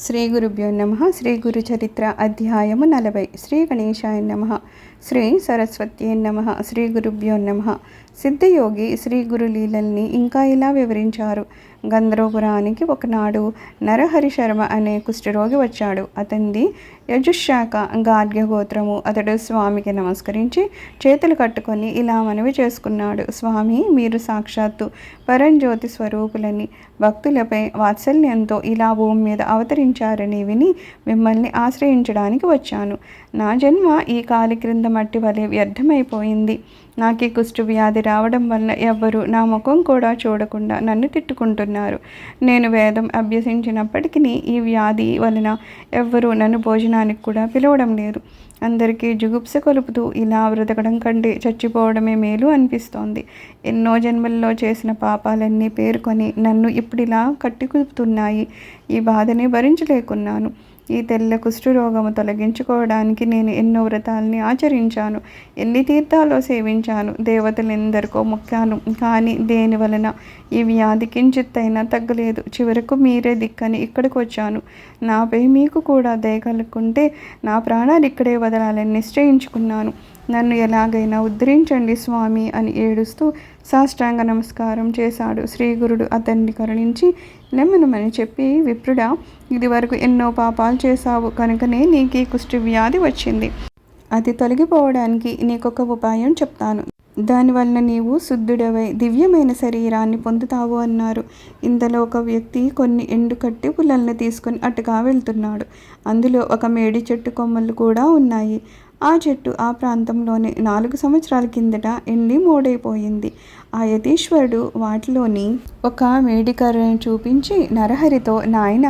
శ్రీ గురుభ్యో నమః. శ్రీ గురు చరిత్ర అధ్యాయము 40. శ్రీ గణేశాయ నమః. శ్రీ సరస్వత్యై నమః. శ్రీ గురుభ్యో నమః. సిద్ధయోగి శ్రీ గురు లీలల్ని ఇంకా ఇలా వివరించారు. గంధర్వపురానికి ఒకనాడు నరహరి శర్మ అనే కుష్ఠరోగి వచ్చాడు. అతనిది యజుశాఖ గార్గ్య గోత్రము. అతడు స్వామికి నమస్కరించి చేతులు కట్టుకొని ఇలా మనవి చేసుకున్నాడు. స్వామి, మీరు సాక్షాత్తు పరంజ్యోతి స్వరూపులని, భక్తులపై వాత్సల్యంతో ఇలా భూమి మీద అవతరించారని విని మిమ్మల్ని ఆశ్రయించడానికి వచ్చాను. నా జన్మ ఈ కాలి క్రింద మట్టి వలె వ్యర్థమైపోయింది. నాకు ఈ కుష్టు వ్యాధి రావడం వల్ల ఎవ్వరూ నా ముఖం కూడా చూడకుండా నన్ను తిట్టుకుంటున్నారు. నేను వేదం అభ్యసించినప్పటికీ ఈ వ్యాధి వలన ఎవ్వరూ నన్ను భోజనానికి కూడా పిలవడం లేదు. అందరికీ జుగుప్స కొలుపుతూ ఇలా బ్రతకడం కంటే చచ్చిపోవడమే మేలు అనిపిస్తోంది. ఎన్నో జన్మల్లో చేసిన పాపాలన్నీ పేర్కొని నన్ను ఇప్పుడు ఇలా కట్టుకుతున్నాయి. ఈ బాధని భరించలేకున్నాను. ఈ తెల్ల కుష్ఠరోగము తొలగించుకోవడానికి నేను ఎన్నో వ్రతాలని ఆచరించాను, ఎన్ని తీర్థాలు సేవించాను, దేవతలెందరికో మొక్కాను. కానీ దేని వలన ఈ వ్యాధి కించిత్తైనా తగ్గలేదు. చివరకు మీరే దిక్కని ఇక్కడికి వచ్చాను. నాపై మీకు కూడా దయ కలుగుకుంటే నా ప్రాణాలు ఇక్కడే వదలాలని నిశ్చయించుకున్నాను. నన్ను ఎలాగైనా ఉద్ధరించండి స్వామి అని ఏడుస్తూ సాష్టాంగ నమస్కారం చేశాడు. శ్రీగురుడు అతన్ని కరుణించి నెమ్మనమని చెప్పి, విప్రుడా, ఇది వరకు ఎన్నో పాపాలు చేశావు కనుకనే నీకు ఈ కుష్టి వ్యాధి వచ్చింది. అది తొలగిపోవడానికి నీకొక ఉపాయం చెప్తాను. దానివల్ల నీవు శుద్ధుడవై దివ్యమైన శరీరాన్ని పొందుతావు అన్నారు. ఇంతలో ఒక వ్యక్తి కొన్ని ఎండుకట్టి పుల్లల్ని తీసుకొని అటుగా వెళ్తున్నాడు. అందులో ఒక మేడి చెట్టు కొమ్మలు కూడా ఉన్నాయి. ఆ చెట్టు ఆ ప్రాంతంలోనే 4 సంవత్సరాల కిందట ఎండి మోడైపోయింది. ఆ యతీశ్వరుడు వాటిలోని ఒక మేడికర్రను చూపించి నరహరితో, నాయన,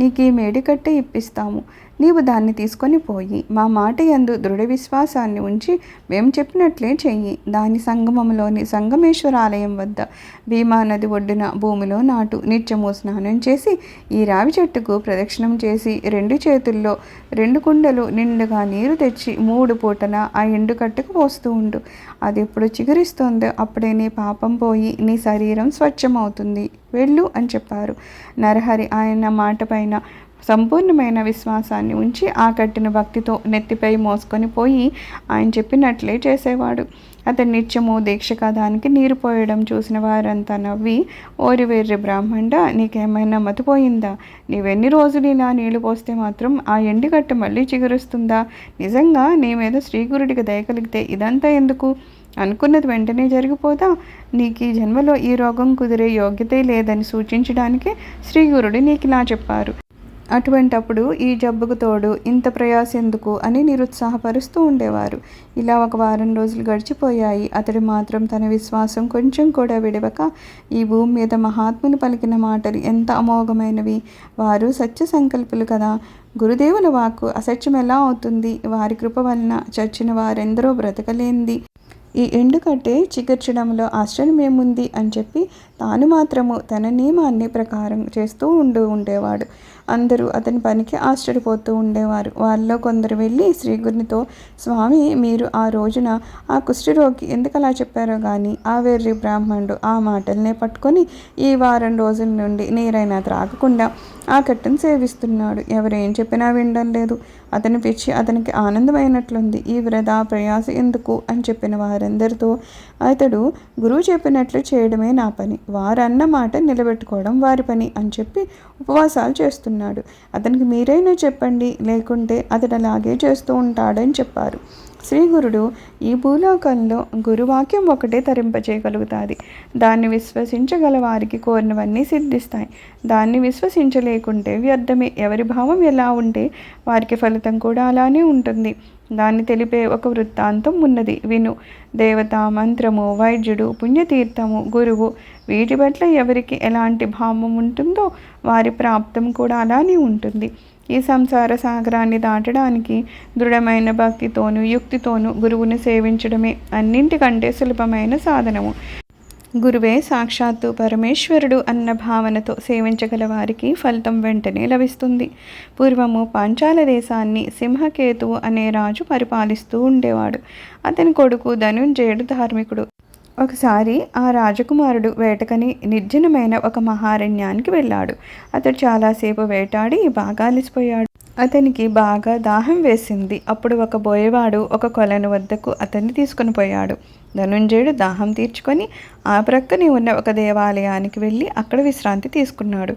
నీకు ఈ మేడికట్టే ఇప్పిస్తాము. నీవు దాన్ని తీసుకొని పోయి మా మాట యందు దృఢ విశ్వాసాన్ని ఉంచి మేము చెప్పినట్లే చెయ్యి. దాని సంగమంలోని సంగమేశ్వర ఆలయం వద్ద భీమా నది ఒడ్డున భూమిలో నాటు. నిత్యము స్నానం చేసి ఈ రావి చెట్టుకు ప్రదక్షిణం చేసి 2 చేతుల్లో 2 కుండలు నిండుగా నీరు తెచ్చి 3 పూటన ఆ ఎండుకట్టుకు పోస్తూ ఉండు. అది ఎప్పుడు చిగురిస్తుందో అప్పుడే నీ పాపం పోయి నీ శరీరం స్వచ్ఛమవుతుంది. వెళ్ళు అని చెప్పారు. నరహరి ఆయన మాట పైన సంపూర్ణమైన విశ్వాసాన్ని ఉంచి ఆ కట్టిన భక్తితో నెత్తిపై మోసుకొని పోయి ఆయన చెప్పినట్లే చేసేవాడు. అతను నిత్యము దీక్షగా దానికి నీరు పోయడం చూసిన వారంతా నవ్వి, ఓరి వెర్రి బ్రాహ్మణ, నీకేమైనా మతిపోయిందా? నీవెన్ని రోజులు ఇలా నీళ్లు పోస్తే మాత్రం ఆ ఎండిగట్టు మళ్ళీ చిగురుస్తుందా? నిజంగా నీ మీద శ్రీగురుడికి దయ కలిగితే ఇదంతా ఎందుకు? అనుకున్నది వెంటనే జరిగిపోదా? నీకు ఈ జన్మలో ఈ రోగం కుదిరే యోగ్యతే లేదని సూచించడానికే శ్రీగురుడు నీకు ఇలా చెప్పారు. అటువంటప్పుడు ఈ జబ్బుకు తోడు ఇంత ప్రయాస ఎందుకు అని నిరుత్సాహపరుస్తూ ఉండేవారు. ఇలా 1 వారం రోజులు గడిచిపోయాయి. అతడు మాత్రం తన విశ్వాసం కొంచెం కూడా విడవక ఈ భూమి మీద మహాత్ములు పలికిన మాటలు ఎంత అమోఘమైనవి. వారు సత్య సంకల్పులు కదా. గురుదేవుల వాక్కు అసత్యం ఎలా అవుతుంది? వారి కృప వలన చచ్చిన వారెందరో బ్రతకలేంది. ఈ ఎండుకట్టే చికిర్చడంలో ఆశ్చర్యమేముంది అని చెప్పి తాను మాత్రము తన నియమాన్ని ప్రకారం చేస్తూ ఉండేవాడు. అందరూ అతని పనికి ఆశ్చర్యపోతూ ఉండేవారు. వాళ్ళలో కొందరు వెళ్ళి శ్రీగురినితో, స్వామి, మీరు ఆ రోజున ఆ కుష్ఠరోగి ఎందుకు అలా చెప్పారో కానీ ఆ వెర్రి బ్రాహ్మణుడు ఆ మాటలనే పట్టుకొని ఈ 1 వారం రోజుల నుండి నీరైనా త్రాగకుండా ఆ కట్టను సేవిస్తున్నాడు. ఎవరేం చెప్పినా వినడం లేదు. అతని పిచ్చి అతనికి ఆనందమైనట్లుంది. ఈ వృధా ప్రయాస ఎందుకు అని చెప్పిన వారందరితో, అతడు గురువు చెప్పినట్లు చేయడమే నా పని, వారన్న మాట నిలబెట్టుకోవడం వారి పని అని చెప్పి ఉపవాసాలు చేస్తున్నాడు. అతనికి మీరైనా చెప్పండి, లేకుంటే అతడు అలాగే చేస్తూ ఉంటాడని చెప్పారు. శ్రీగురుడు, ఈ భూలోకంలో గురువాక్యం ఒకటే తరింపచేయగలుగుతుంది. దాన్ని విశ్వసించగల వారికి కోరినవన్నీ సిద్ధిస్తాయి. దాన్ని విశ్వసించలేకుంటే వ్యర్థమే. ఎవరి భావం ఎలా ఉంటే వారికి ఫలితం కూడా అలానే ఉంటుంది. దాన్ని తెలిపే ఒక వృత్తాంతం ఉన్నది, విను. దేవత, మంత్రము, వైద్యుడు, పుణ్యతీర్థము, గురువు, వీటి పట్ల ఎవరికి ఎలాంటి భావం ఉంటుందో వారి ప్రాప్తం కూడా అలానే ఉంటుంది. ఈ సంసార సాగరాన్ని దాటడానికి దృఢమైన భక్తితోనూ యుక్తితోనూ గురువుని సేవించడమే అన్నింటికంటే సులభమైన సాధనము. గురువే సాక్షాత్తు పరమేశ్వరుడు అన్న భావనతో సేవించగల వారికి ఫలితం వెంటనే లభిస్తుంది. పూర్వము పాంచాల దేశాన్ని సింహకేతువు అనే రాజు పరిపాలిస్తూ ఉండేవాడు. అతని కొడుకు ధనుంజయుడు ధార్మికుడు. ఒకసారి ఆ రాజకుమారుడు వేటకని నిర్జనమైన ఒక మహారణ్యానికి వెళ్ళాడు. అతడు చాలాసేపు వేటాడి బాగా అలసిపోయాడు. అతనికి బాగా దాహం వేసింది. అప్పుడు ఒక బోయవాడు ఒక కొలను వద్దకు అతన్ని తీసుకుని పోయాడు. ధనుంజయుడు దాహం తీర్చుకొని ఆ ప్రక్కనే ఉన్న ఒక దేవాలయానికి వెళ్ళి అక్కడ విశ్రాంతి తీసుకున్నాడు.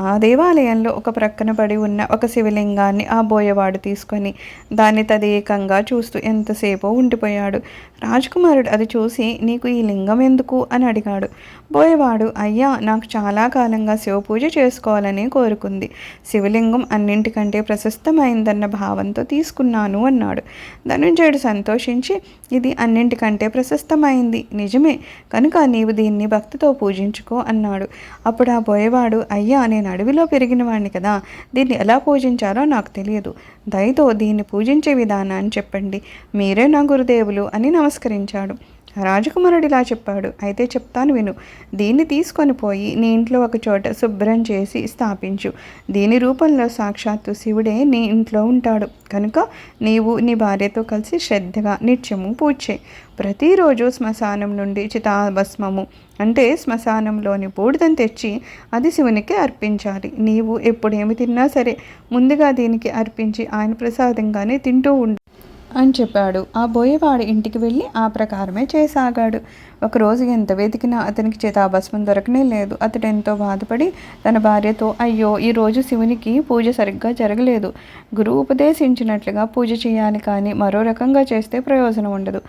ఆ దేవాలయంలో ఒక ప్రక్కన పడి ఉన్న ఒక శివలింగాన్ని ఆ బోయవాడు తీసుకొని దాన్ని తదేకంగా చూస్తూ ఎంతసేపో ఉండిపోయాడు. రాజకుమారుడు అది చూసి, నీకు ఈ లింగం ఎందుకు అని అడిగాడు. బోయవాడు, అయ్యా, నాకు చాలా కాలంగా శివపూజ చేసుకోవాలని కోరుకుంది. శివలింగం అన్నింటికంటే ప్రశస్తమైందన్న భావంతో తీసుకున్నాను అన్నాడు. ధనుంజయుడు సంతోషించి, ఇది అన్నింటికంటే ప్రశస్తమైంది నిజమే, కనుక నీవు దీన్ని భక్తితో పూజించుకో అన్నాడు. అప్పుడు ఆ బోయవాడు, అయ్యా, నేను అడవిలో పెరిగిన వాడిని కదా, దీన్ని ఎలా పూజించాలో నాకు తెలియదు. దయతో దీన్ని పూజించే విధానాన్ని చెప్పండి, మీరే నా గురుదేవులు అని నమస్కరించాడు. రాజకుమారుడు ఇలా చెప్పాడు, అయితే చెప్తాను విను. దీన్ని తీసుకొని పోయి నీ ఇంట్లో ఒక చోట శుభ్రం చేసి స్థాపించు. దీని రూపంలో సాక్షాత్తు శివుడే నీ ఇంట్లో ఉంటాడు. కనుక నీవు నీ భార్యతో కలిసి శ్రద్ధగా నిత్యము పూజ చేయి. ప్రతిరోజు శ్మశానం నుండి చితాభస్మము అంటే శ్మశానంలోని బూడిదని తెచ్చి అది శివునికి అర్పించాలి. నీవు ఎప్పుడేమి తిన్నా సరే ముందుగా దీనికి అర్పించి ఆయన ప్రసాదంగానే తింటూ ఉండు అని చెప్పాడు. ఆ బోయవాడు ఇంటికి వెళ్ళి ఆ ప్రకారమే చేయసాగాడు. ఒకరోజు ఎంత వెతికినా అతనికి చితాభస్మం దొరకనే లేదు. అతడు ఎంతో బాధపడి తన భార్యతో, అయ్యో, ఈరోజు శివునికి పూజ సరిగ్గా జరగలేదు. గురువు ఉపదేశించినట్లుగా పూజ చేయాలి, కానీ మరో రకంగా చేస్తే ప్రయోజనం ఉండదు.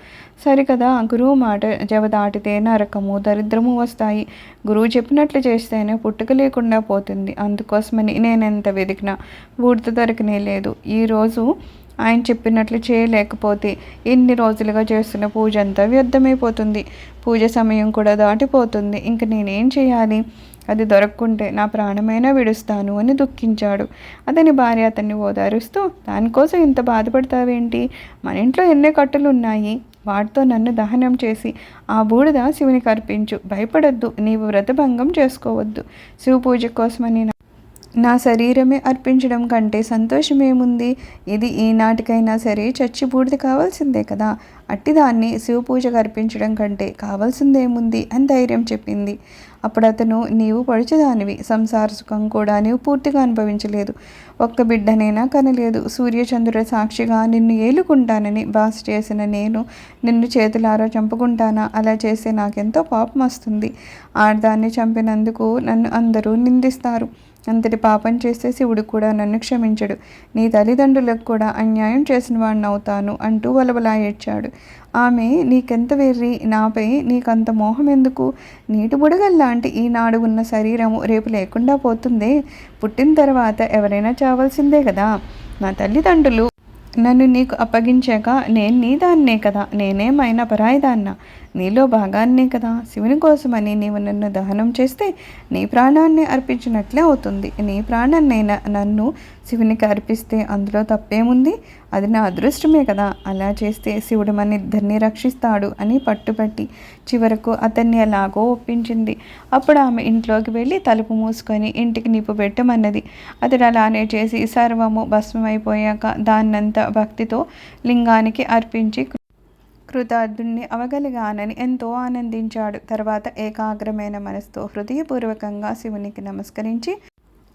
సరికదా, గురువు మాట జవ దాటితే నరకము దరిద్రము వస్తాయి. గురువు చెప్పినట్లు చేస్తేనే పుట్టుక లేకుండా పోతుంది. అందుకోసమని నేనెంత వెతికినా బూడిద దొరకనే లేదు. ఈరోజు ఆయన చెప్పినట్లు చేయలేకపోతే ఎన్ని రోజులుగా చేస్తున్న పూజ అంతా వ్యర్థమైపోతుంది. పూజ సమయం కూడా దాటిపోతుంది. ఇంక నేనేం చేయాలి? అది దొరక్కుంటే నా ప్రాణమైనా విడుస్తాను అని దుఃఖించాడు. అతని భార్య అతన్ని ఓదారుస్తూ, దానికోసం ఇంత బాధపడతావేంటి? మన ఇంట్లో ఎన్ని కట్టులు ఉన్నాయి, వాటితో నన్ను దహనం చేసి ఆ బూడిద శివునికి అర్పించు. భయపడొద్దు, నీవు వ్రతభంగం చేసుకోవద్దు. శివ పూజ కోసమని నా శరీరమే అర్పించడం కంటే సంతోషమేముంది? ఇది ఈనాటికైనా సరే చచ్చి బూడిద కావాల్సిందే కదా. అట్టిదాన్ని శివపూజకు అర్పించడం కంటే కావాల్సిందేముంది అని ధైర్యం చెప్పింది. అప్పుడు అతను, నీవు పడుచుదానివి, సంసార సుఖం కూడా నీవు పూర్తిగా అనుభవించలేదు, ఒక్క బిడ్డనైనా కనలేదు. సూర్యచంద్రుల సాక్షిగా నిన్ను ఏలుకుంటానని భాష చేసిన నేను నిన్ను చేతులారా చంపుకుంటానా? అలా చేస్తే నాకెంతో పాపం వస్తుంది. ఆడదాన్ని చంపినందుకు నన్ను అందరూ నిందిస్తారు. అంతటి పాపం చేస్తే శివుడు కూడా నన్ను క్షమించడు. నీ తల్లిదండ్రులకు కూడా అన్యాయం చేసిన వాడిని అవుతాను అంటూ వలవలా ఏడ్చాడు. ఆమె, నీకెంత వెర్రి, నాపై నీకంత మోహం ఎందుకు? నీటి బుడగల్లాంటి ఈనాడు ఉన్న శరీరము రేపు లేకుండా పోతుందే. పుట్టిన తర్వాత ఎవరైనా చావాల్సిందే కదా. నా తల్లిదండ్రులు నన్ను నీకు అప్పగించాక నేను నీ దాన్నే కదా, నేనేమైనా పరాయిదాన్నా? నీలో భాగాన్నే కదా. శివుని కోసమని నీవు నన్ను దహనం చేస్తే నీ ప్రాణాన్ని అర్పించినట్లే అవుతుంది. నీ ప్రాణాన్నైనా నన్ను శివునికి అర్పిస్తే అందులో తప్పేముంది? అది నా అదృష్టమే కదా. అలా చేస్తే శివుడు మన ఇద్దరిని రక్షిస్తాడు అని పట్టుబట్టి చివరకు అతన్ని ఎలాగో ఒప్పించింది. అప్పుడు ఆమె ఇంట్లోకి వెళ్ళి తలుపు మూసుకొని ఇంటికి నిప్పు పెట్టమన్నది. అతడు అలానే చేసి సర్వము భస్మమైపోయాక దాన్నంతా భక్తితో లింగానికి అర్పించి కృతార్థుణ్ణి అవగలిగానని ఎంతో ఆనందించాడు. తర్వాత ఏకాగ్రమైన మనసుతో హృదయపూర్వకంగా శివునికి నమస్కరించి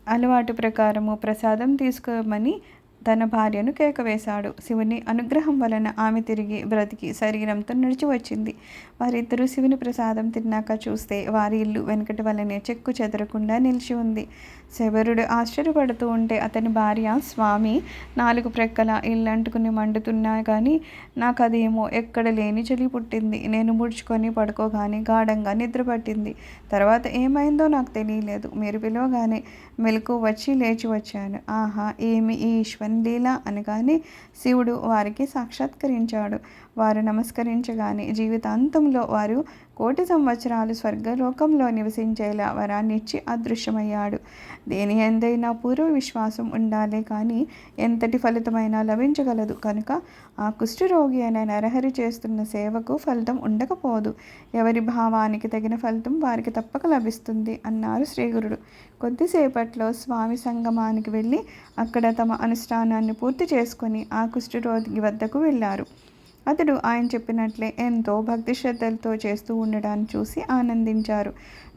అలవాటు ప్రకారము ప్రసాదం తీసుకోమని తన భార్యను కేకవేశాడు. శివుని అనుగ్రహం వలన ఆమె తిరిగి బ్రతికి శరీరంతో నడిచి వచ్చింది. వారిద్దరూ శివుని ప్రసాదం తిన్నాక చూస్తే వారి ఇల్లు వెనకటి వలనే చెక్కు చెదరకుండా నిలిచి ఉంది. శబరుడు ఆశ్చర్యపడుతూ ఉంటే అతని భార్య, స్వామి, 4 ప్రక్కల ఇల్లంటుకుని మండుతున్నా కానీ నాకు అదేమో ఎక్కడ లేని చలి పుట్టింది. నేను ముడుచుకొని పడుకోగానే గాఢంగా నిద్ర పట్టింది. తర్వాత ఏమైందో నాకు తెలియలేదు. మీరు పిలవగానే మెలకు వచ్చి లేచి వచ్చాను. ఆహా, ఏమి ఈ ఈశ్వరుని లీల అనగానే శివుడు వారికి సాక్షాత్కరించాడు. వారు నమస్కరించగానే జీవితాంతంలో వారు 1,000,000 సంవత్సరాలు స్వర్గలోకంలో నివసించేలా వరాన్నిచ్చి అదృశ్యమయ్యాడు. దేని ఎందైనా పూర్వ విశ్వాసం ఉండాలే కానీ ఎంతటి ఫలితమైనా లభించగలదు. కనుక ఆ కుష్ఠరోగి అయిన నరహరి చేస్తున్న సేవకు ఫలితం ఉండకపోదు. ఎవరి భావానికి తగిన ఫలితం వారికి తప్పక లభిస్తుంది అన్నారు శ్రీగురుడు. కొద్దిసేపట్లో స్వామి సంగమానికి వెళ్ళి అక్కడ తమ అనుష్ఠానాన్ని పూర్తి చేసుకొని ఆ కుష్ఠరోగి వద్దకు వెళ్ళారు. అతడు ఆయన చెప్పినట్లే ఎంతో భక్తి శ్రద్ధలతో చేస్తూ ఉండడాన్ని చూసి ఆనందించారు.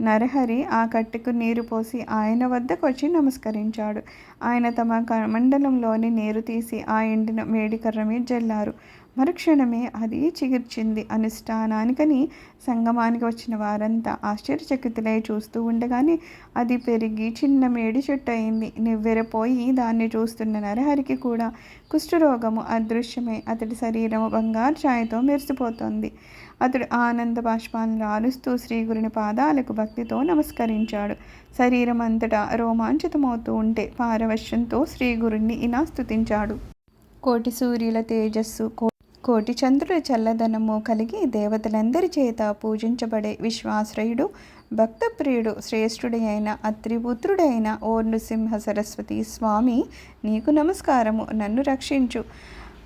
నరహరి ఆ కట్టెకు నీరు పోసి ఆయన వద్దకు వచ్చి నమస్కరించాడు. ఆయన తమ మండలంలోని నీరు తీసి ఆ ఎండిన మేడికర్ర మీద జల్లారు. మరుక్షణమే అది చిగిర్చింది. అనుష్ఠానానికని సంగమానికి వచ్చిన వారంతా ఆశ్చర్యచకితులై చూస్తూ ఉండగానే అది పెరిగి చిన్న మేడి చెట్టు అయింది. నివ్వెరపోయి దాన్ని చూస్తున్న నరహరికి కూడా కుష్ఠరోగము అదృశ్యమై అతడి శరీరము బంగారు ఛాయతో మెరిసిపోతోంది. అతడు ఆనంద బాష్పాలను రాలుస్తూ శ్రీగురుని పాదాలకు భక్తితో నమస్కరించాడు. శరీరం అంతటా రోమాంచితమవుతూ ఉంటే పారవశ్యంతో శ్రీగురుణ్ణి ఇలా స్తుతించాడు. కోటి సూర్యుల తేజస్సు, కోటి చంద్రుల చల్లదనము కలిగి దేవతలందరి చేత పూజించబడే విశ్వాశ్రయుడు, భక్తప్రియుడు, శ్రేష్ఠుడి అయిన అత్రిపుత్రుడైన ఓ నృసింహ సరస్వతి స్వామి, నీకు నమస్కారము. నన్ను రక్షించు.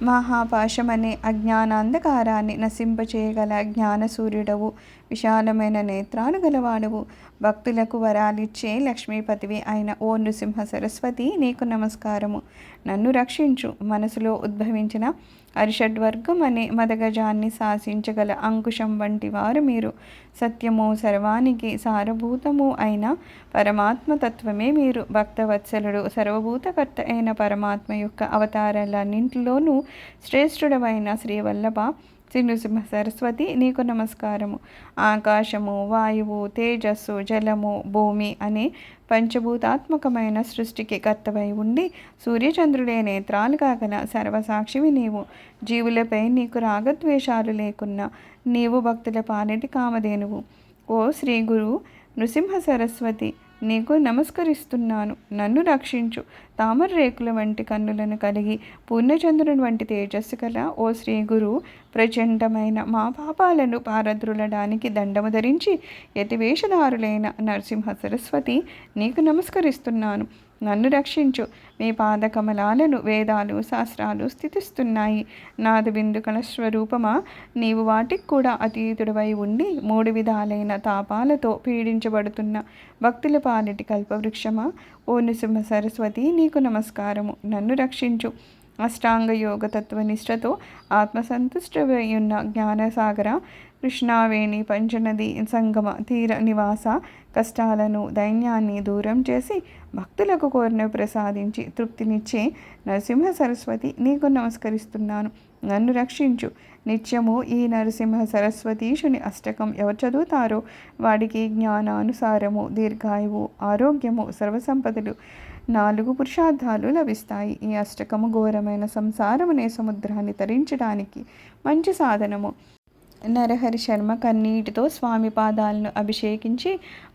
మహాపాశమనే అజ్ఞానాంధకారాన్ని నశింపచేయగల జ్ఞానసూర్యుడవు, విశాలమైన నేత్రాలు గలవాడవు, భక్తులకు వరాలిచ్చే లక్ష్మీపతివి అయిన ఓ నృసింహ సరస్వతి, నీకు నమస్కారము. నన్ను రక్షించు. మనసులో ఉద్భవించిన అరిషడ్వర్గం అనే మదగజాన్ని శాసించగల అంకుశం వంటి వారు మీరు. సత్యము, సర్వానికి సారభూతము అయిన పరమాత్మతత్వమే మీరు. భక్తవత్సలుడు, సర్వభూతకర్త అయిన పరమాత్మ యొక్క అవతారాలన్నింటిలోనూ శ్రేష్ఠుడవైన శ్రీవల్లభ శ్రీ నృసింహ సరస్వతి, నీకు నమస్కారము. ఆకాశము, వాయువు, తేజస్సు, జలము, భూమి అనే పంచభూతాత్మకమైన సృష్టికి కర్తవై ఉండి సూర్యచంద్రుడే నేత్రాలు కాగల సర్వసాక్షివి నీవు. జీవులపై నీకు రాగద్వేషాలు లేకున్నా నీవు భక్తుల పాలిటి కామధేనువు. ఓ శ్రీ గురు నృసింహ సరస్వతి, నీకు నమస్కరిస్తున్నాను. నన్ను రక్షించు. తామర రేకుల వంటి కన్నులను కలిగి పూర్ణచంద్రుని వంటి తేజస్సు కల ఓ శ్రీ గురు, ప్రచండమైన మా పాపాలను పారద్రులడానికి దండము ధరించి యతివేషధారులైన నరసింహ సరస్వతి, నీకు నమస్కరిస్తున్నాను. నన్ను రక్షించు. మీ పాదకమలాలను వేదాలు, శాస్త్రాలు స్థితిస్తున్నాయి. నాది బిందుకల స్వరూపమా, నీవు వాటికి కూడా అతీతుడవై ఉండి మూడు విధాలైన తాపాలతో పీడించబడుతున్న భక్తుల పాలిటి కల్పవృక్షమా, ఓ నృసింహ సరస్వతి, నీకు నమస్కారము. నన్ను రక్షించు. అష్టాంగ యోగ తత్వనిష్టతో ఆత్మసంతుష్టమై ఉన్న జ్ఞానసాగర, కృష్ణావేణి పంచనది సంగమ తీర నివాస, కష్టాలను దైన్యాన్ని దూరం చేసి భక్తులకు కోరిన ప్రసాదించి తృప్తినిచ్చే నరసింహ సరస్వతి, నీకు నమస్కరిస్తున్నాను. నన్ను రక్షించు. నిత్యము ఈ నరసింహ సరస్వతీశుని అష్టకం ఎవరు చదువుతారో వాడికి జ్ఞానానుసారము, దీర్ఘాయువు, ఆరోగ్యము, సర్వసంపదలు, 4 పురుషార్థాలు లభిస్తాయి. ఈ అష్టకము ఘోరమైన సంసారమనే సముద్రాన్ని తరించడానికి మంచి సాధనము. నరహరి శర్మ కన్నీటితో స్వామి పాదాలను అభిషేకించి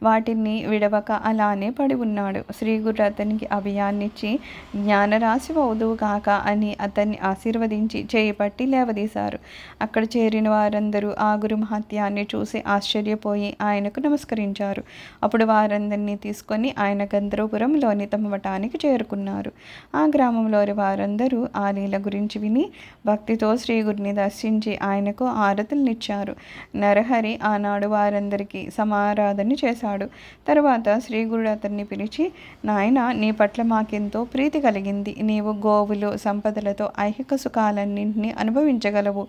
వాటిని విడవక అలానే పడి ఉన్నాడు. శ్రీగురు అతనికి అభయాన్నిచ్చి జ్ఞానరాశి అవుదువు కాక అని అతన్ని ఆశీర్వదించి చేయిపట్టి లేవదీశారు. అక్కడ చేరిన వారందరూ ఆ గురు మహత్యాన్ని చూసి ఆశ్చర్యపోయి ఆయనకు నమస్కరించారు. అప్పుడు వారందరినీ తీసుకొని ఆయన గంధర్వపురంలోని తమ మఠానికి చేరుకున్నారు. ఆ గ్రామంలోని వారందరూ ఆ లీల గురించి విని భక్తితో శ్రీగురిని దర్శించి ఆయనకు ఆరతుల్ని ఇచ్చారు. నరహరి ఆనాడు వారందరికీ సమారాధన చేశాడు. తర్వాత శ్రీగురుడు అతన్ని పిలిచి, నాయన, నీ పట్ల మాకెంతో ప్రీతి కలిగింది. నీవు గోవులు, సంపదలతో ఐహిక సుఖాలన్నింటినీ అనుభవించగలవు.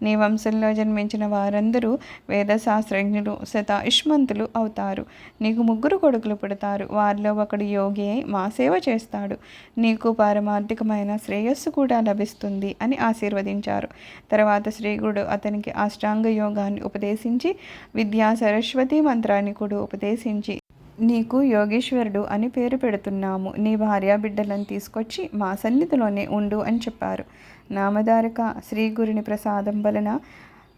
నీ వంశంలో జన్మించిన వారందరూ వేదశాస్త్రజ్ఞులు, శతాయుష్మంతులు అవుతారు. నీకు 3 కొడుకులు పుడతారు. వారిలో ఒకడు యోగి అయి మా సేవ చేస్తాడు. నీకు పారమార్థికమైన శ్రేయస్సు కూడా లభిస్తుంది అని ఆశీర్వదించారు. తర్వాత శ్రీగురుడు అతనికి అష్టాంగ యోగాన్ని ఉపదేశించి విద్యా సరస్వతి మంత్రాన్ని కూడా ఉపదేశించి, నీకు యోగేశ్వరుడు అని పేరు పెడుతున్నాము. నీ భార్య బిడ్డలను తీసుకొచ్చి మా సన్నిధిలోనే ఉండు అని చెప్పారు. నామధారక శ్రీగురుని ప్రసాదం వలన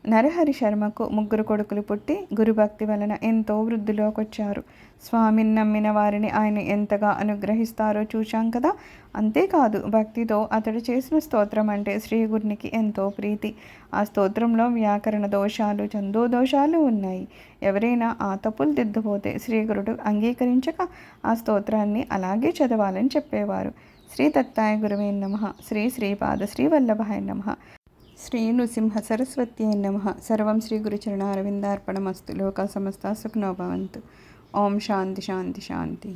నరహరి శర్మకు 3 కొడుకులు పుట్టి గురుభక్తి వలన ఎంతో వృద్ధిలోకొచ్చారు. స్వామిని నమ్మిన వారిని ఆయన ఎంతగా అనుగ్రహిస్తారో చూశాం కదా. అంతేకాదు, భక్తితో అతడు చేసిన స్తోత్రం అంటే శ్రీగురునికి ఎంతో ప్రీతి. ఆ స్తోత్రంలో వ్యాకరణ దోషాలు, ఛందోదోషాలు ఉన్నాయి. ఎవరైనా ఆ తప్పులు దిద్దుపోతే శ్రీగురుడు అంగీకరించక ఆ స్తోత్రాన్ని అలాగే చదవాలని చెప్పేవారు. శ్రీ దత్తాయ గురువే నమః. శ్రీ శ్రీపాద శ్రీవల్లభాయ నమః. శ్రీ నృసింహ సరస్వత్యై నమః. సర్వం శ్రీ గురుచరణారవిందార్పణమస్తు. లోకా సమస్తా సుఖినో భవంతు. ఓం శాంతి శాంతి శాంతి.